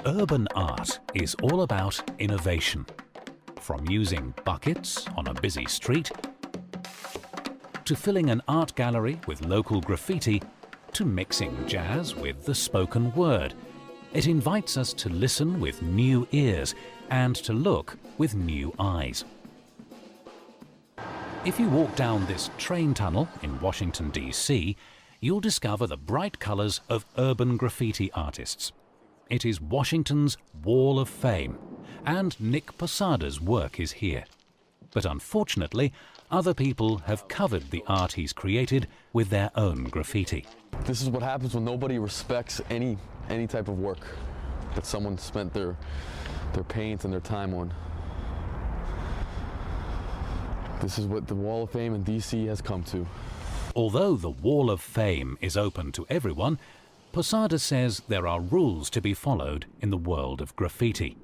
Urban art is all about innovation. From using buckets on a busy street, to filling an art gallery with local graffiti, to mixing jazz with the spoken word. It invites us to listen with new ears and to look with new eyes. If you walk down this train tunnel in Washington, D.C., you'll discover the bright colors of urban graffiti artists. It is Washington's Wall of Fame, and Nick Posada's work is here. But unfortunately, other people have covered the art he's created with their own graffiti. This is what happens when nobody respects any type of work that someone spent their paint and their time on. This is what the Wall of Fame in DC has come to. Although the Wall of Fame is open to everyone, Posada says there are rules to be followed in the world of graffiti.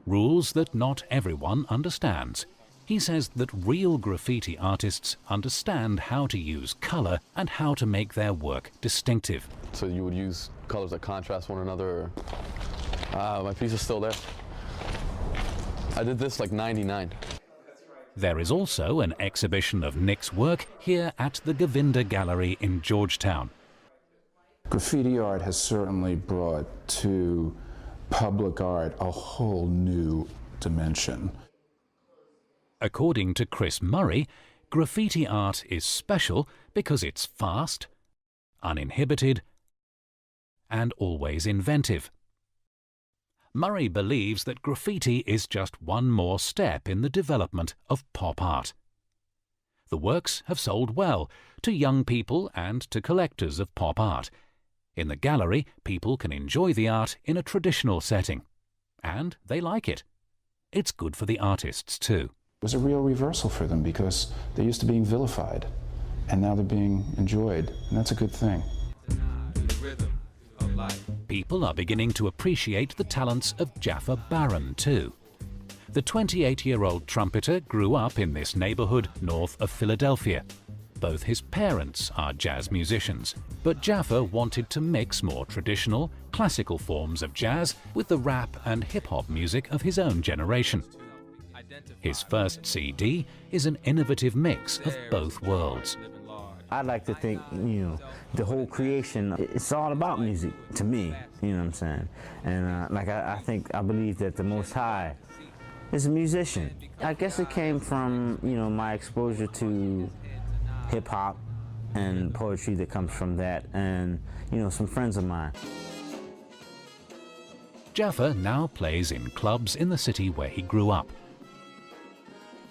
Rules that not everyone understands. He says that real graffiti artists understand how to use color and how to make their work distinctive. So you would use colors that contrast one another. My piece is still there. I did this like '99. There is also an exhibition of Nick's work here at the Govinda Gallery in Georgetown. Graffiti art has certainly brought to public art a whole new dimension. According to Chris Murray, graffiti art is special because it's fast, uninhibited, and always inventive. Murray believes that graffiti is just one more step in the development of pop art. The works have sold well to young people and to collectors of pop art. In the gallery, people can enjoy the art in a traditional setting, and they like it. It's good for the artists too. It was a real reversal for them because they're used to being vilified, and now they're being enjoyed, and that's a good thing. People are beginning to appreciate the talents of Jaffa Barron too. The 28-year-old trumpeter grew up in this neighborhood north of Philadelphia. Both his parents are jazz musicians, but Jaffa wanted to mix more traditional, classical forms of jazz with the rap and hip-hop music of his own generation. His first CD is an innovative mix of both worlds. I'd like to think, the whole creation, it's all about music to me, you know what I'm saying? And I believe that the Most High is a musician. I guess it came from, my exposure to hip-hop and poetry that comes from that, and, some friends of mine. Jaffa now plays in clubs in the city where he grew up.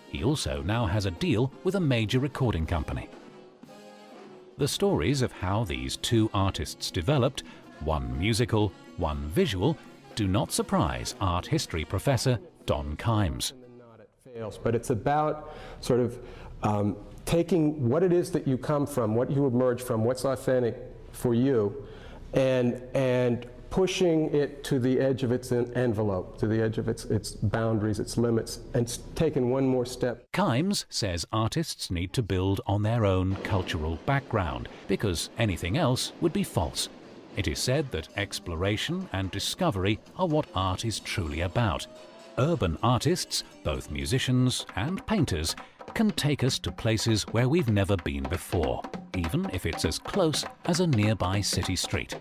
He also now has a deal with a major recording company. The stories of how these two artists developed, one musical, one visual, do not surprise art history professor Don Kimes. But it's about sort of taking what it is that you come from, what you emerge from, what's authentic for you, and pushing it to the edge of its envelope, to the edge of its boundaries, its limits, and taking one more step. Kimes says artists need to build on their own cultural background because anything else would be false. It is said that exploration and discovery are what art is truly about. Urban artists, both musicians and painters, can take us to places where we've never been before, even if it's as close as a nearby city street.